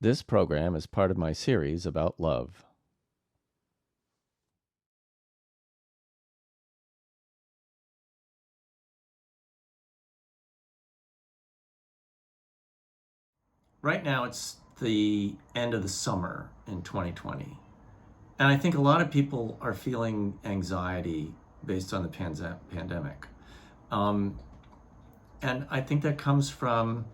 This program is part of my series about love. Right now, it's the end of the summer in 2020. And I think a lot of people are feeling anxiety based on the pandemic. Um, and I think that comes from,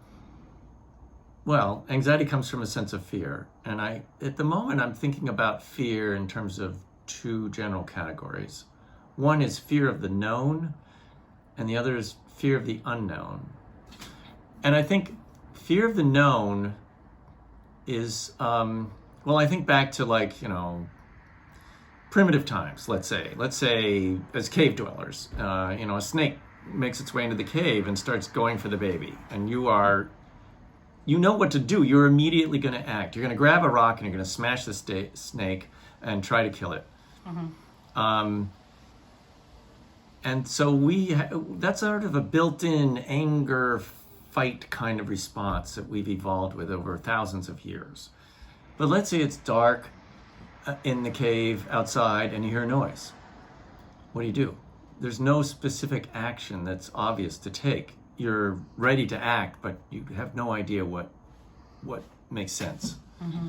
well, anxiety comes from a sense of fear. And at the moment, I'm thinking about fear in terms of two general categories. One is fear of the known, and the other is fear of the unknown. And I think fear of the known is, well, I think back to primitive times, let's say as cave dwellers, a snake makes its way into the cave and starts going for the baby. And you know what to do. You're immediately going to act. You're going to grab a rock and you're going to smash the snake and try to kill it. Mm-hmm. And so that's sort of a built-in anger fight kind of response that we've evolved with over thousands of years. But let's say it's dark in the cave outside and you hear a noise. What do? There's no specific action that's obvious to take. You're ready to act, but you have no idea what makes sense. Mm-hmm.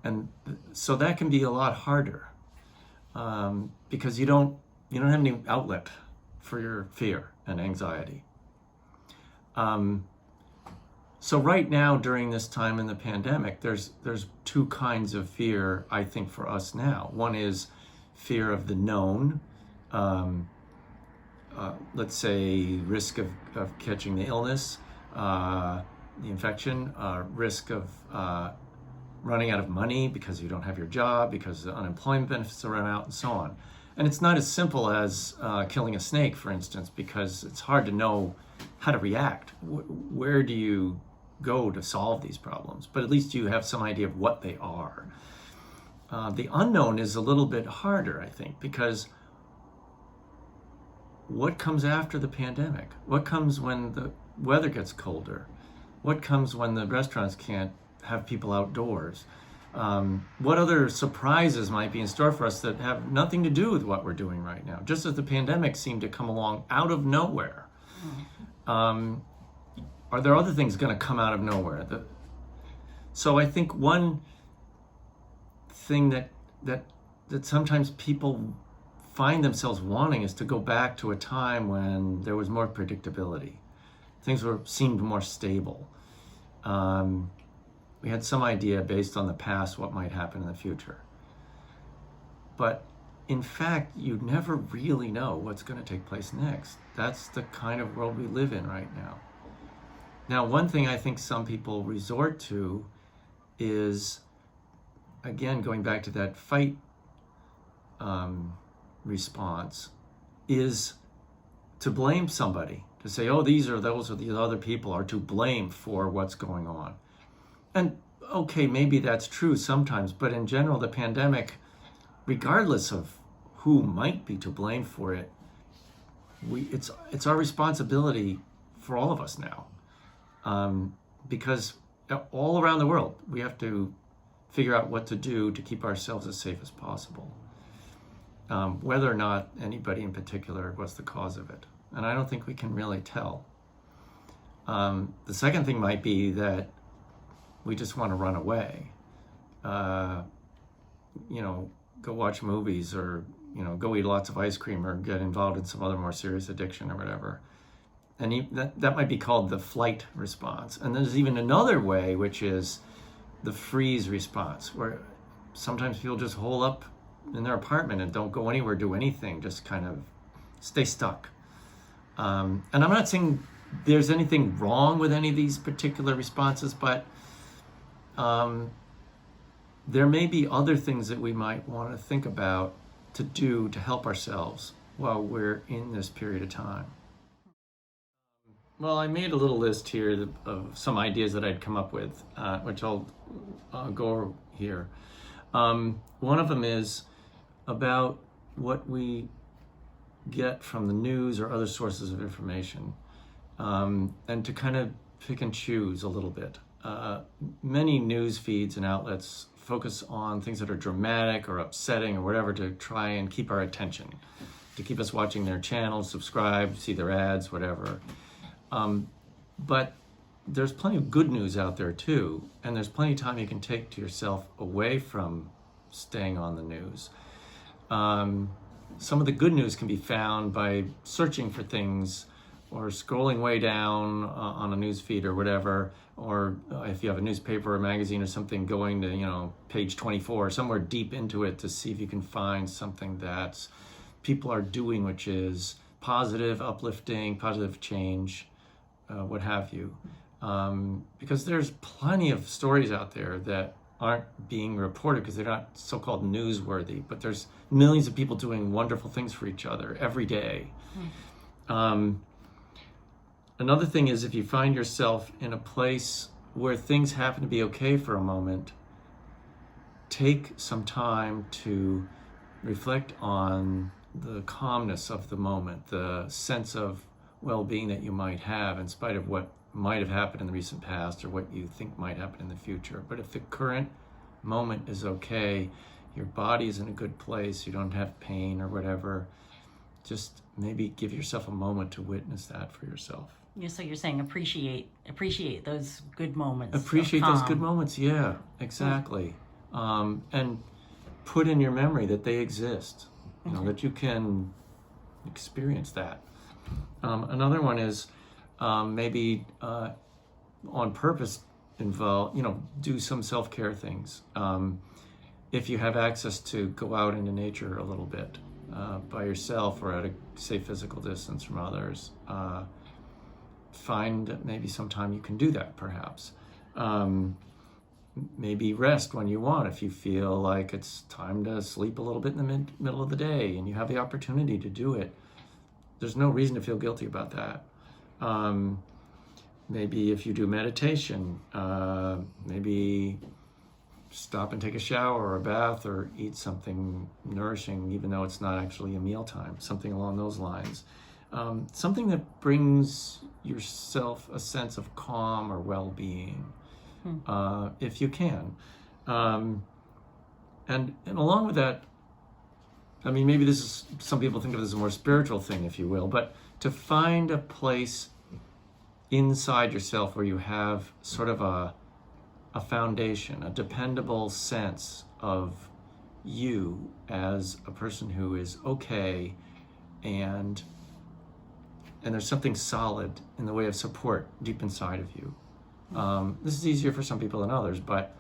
And so that can be a lot harder because you don't have any outlet for your fear and anxiety. So right now, during this time in the pandemic, there's two kinds of fear, I think, for us now. One is fear of the known, let's say risk of catching the illness, the infection, risk of running out of money because you don't have your job, because the unemployment benefits are run out, and so on. And it's not as simple as killing a snake, for instance, because it's hard to know how to react. Where do you go to solve these problems? But at least you have some idea of what they are. The unknown is a little bit harder, I think, because what comes after the pandemic? What comes when the weather gets colder? What comes when the restaurants can't have people outdoors? What other surprises might be in store for us that have nothing to do with what we're doing right now? Just as the pandemic seemed to come along out of nowhere. Are there other things going to come out of nowhere? So I think one thing that sometimes people find themselves wanting is to go back to a time when there was more predictability. Things seemed more stable. We had some idea based on the past what might happen in the future. But in fact, you never really know what's going to take place next. That's the kind of world we live in right now. Now, one thing I think some people resort to is, again, going back to that fight response, is to blame somebody, to say, oh, these other people are to blame for what's going on. And okay, maybe that's true sometimes, but in general, the pandemic, regardless of who might be to blame for it, it's our responsibility for all of us now. Because all around the world, we have to figure out what to do to keep ourselves as safe as possible, whether or not anybody in particular was the cause of it. And I don't think we can really tell. The second thing might be that we just want to run away, go watch movies, or, go eat lots of ice cream, or get involved in some other more serious addiction or whatever. And that might be called the flight response. And there's even another way, which is the freeze response, where sometimes people just hole up in their apartment and don't go anywhere, do anything, just kind of stay stuck. And I'm not saying there's anything wrong with any of these particular responses, but there may be other things that we might want to think about to do to help ourselves while we're in this period of time. Well, I made a little list here of some ideas that I'd come up with, which I'll go here. One of them is about what we get from the news or other sources of information, and to kind of pick and choose a little bit. many news feeds and outlets focus on things that are dramatic or upsetting or whatever to try and keep our attention, to keep us watching their channels, subscribe, see their ads, whatever. But there's plenty of good news out there too, and there's plenty of time you can take to yourself away from staying on the news. Some of the good news can be found by searching for things or scrolling way down on a news feed or whatever, or if you have a newspaper or magazine or something, going to page 24, somewhere deep into it to see if you can find something that people are doing, which is positive, uplifting, positive change, what have you. Because there's plenty of stories out there that aren't being reported because they're not so-called newsworthy, but there's millions of people doing wonderful things for each other every day. Another thing is, if you find yourself in a place where things happen to be okay for a moment, take some time to reflect on the calmness of the moment, the sense of well-being that you might have in spite of what might have happened in the recent past or what you think might happen in the future. But if the current moment is okay, your body is in a good place, you don't have pain or whatever, just maybe give yourself a moment to witness that for yourself. Yeah, so you're saying appreciate those good moments. Appreciate those good moments, yeah, exactly. And put in your memory that they exist, that you can experience that. Another one is maybe on purpose do some self-care things. If you have access to go out into nature a little bit by yourself or at a safe physical distance from others, find maybe sometime you can do that perhaps. Maybe rest when you want if you feel like it's time to sleep a little bit in the middle of the day and you have the opportunity to do it. There's no reason to feel guilty about that. Maybe if you do meditation, maybe stop and take a shower or a bath or eat something nourishing, even though it's not actually a mealtime, something along those lines. Something that brings yourself a sense of calm or well-being, if you can. And along with that, I mean, maybe this is, some people think of this as a more spiritual thing, if you will, but to find a place inside yourself where you have sort of a foundation, a dependable sense of you as a person who is okay, and there's something solid in the way of support deep inside of you. This is easier for some people than others, but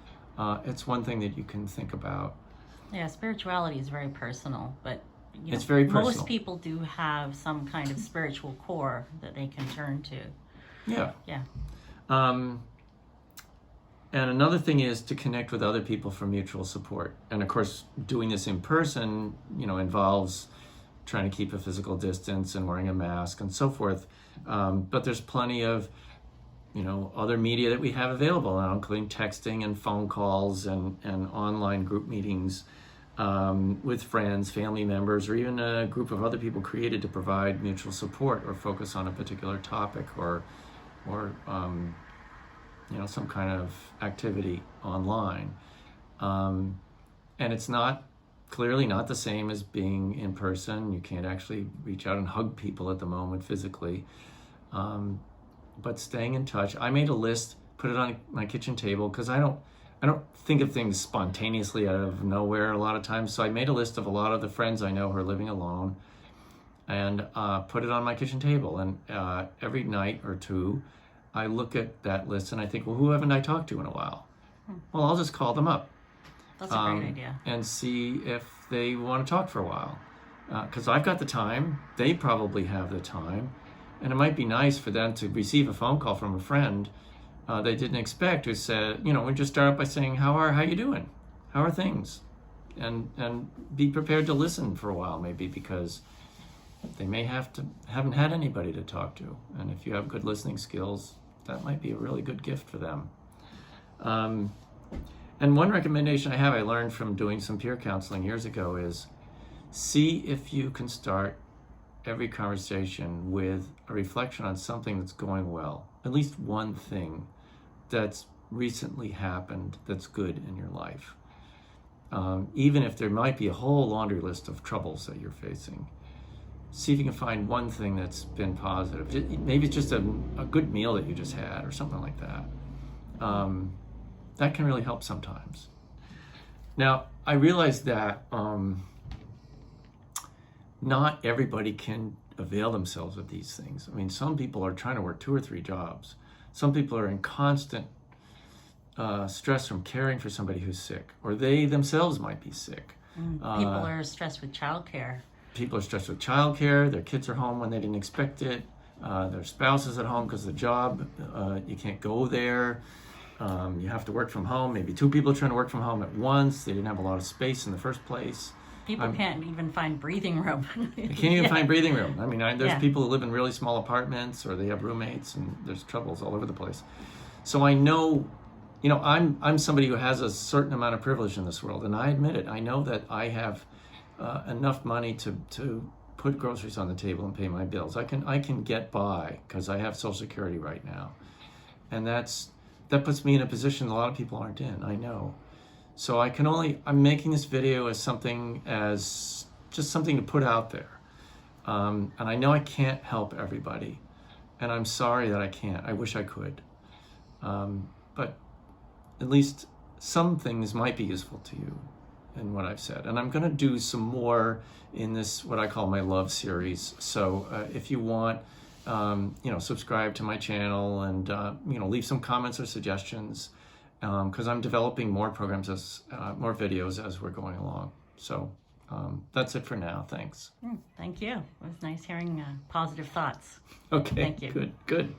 it's one thing that you can think about. Yeah, spirituality is very personal, but it's very personal. Most people do have some kind of spiritual core that they can turn to. Yeah. Yeah. And another thing is to connect with other people for mutual support. And of course, doing this in person, involves trying to keep a physical distance and wearing a mask and so forth. But there's plenty of, other media that we have available now, including texting and phone calls and online group meetings with friends, family members, or even a group of other people created to provide mutual support or focus on a particular topic or some kind of activity online. And it's clearly not the same as being in person. You can't actually reach out and hug people at the moment physically. But staying in touch. I made a list, put it on my kitchen table, because I don't think of things spontaneously out of nowhere a lot of times. So I made a list of a lot of the friends I know who are living alone and put it on my kitchen table. And every night or two, I look at that list and I think, well, who haven't I talked to in a while? Well, I'll just call them up. That's a great idea. And see if they want to talk for a while. Because I've got the time, they probably have the time, and it might be nice for them to receive a phone call from a friend they didn't expect, who said, we just start out by saying, how you doing? How are things? And be prepared to listen for a while, maybe, because they may haven't had anybody to talk to. And if you have good listening skills, that might be a really good gift for them. And one recommendation I learned from doing some peer counseling years ago, is see if you can start every conversation with a reflection on something that's going well, at least one thing that's recently happened that's good in your life. Even if there might be a whole laundry list of troubles that you're facing, see if you can find one thing that's been positive. Maybe it's just a good meal that you just had or something like that. That can really help sometimes. Now, I realize that not everybody can avail themselves of these things. I mean, some people are trying to work 2 or 3 jobs. Some people are in constant stress from caring for somebody who's sick, or they themselves might be sick. People are stressed with childcare. People are stressed with childcare. Their kids are home when they didn't expect it. Their spouse is at home because of the job. You can't go there. You have to work from home. Maybe 2 people are trying to work from home at once. They didn't have a lot of space in the first place. People can't even find breathing room. They can't even find breathing room. I mean, there's people who live in really small apartments, or they have roommates, and there's troubles all over the place. So I know, I'm somebody who has a certain amount of privilege in this world, and I admit it. I know that I have enough money to put groceries on the table and pay my bills. I can get by because I have Social Security right now, and that puts me in a position a lot of people aren't in. I know. So I'm making this video as just something to put out there. And I know I can't help everybody. And I'm sorry that I can't. I wish I could. But at least some things might be useful to you in what I've said. And I'm going to do some more in this, what I call my love series. So if you want, subscribe to my channel and, leave some comments or suggestions. Because I'm developing more programs more videos as we're going along. So that's it for now. Thanks. Thank you. It was nice hearing positive thoughts. Okay. Thank you. Good.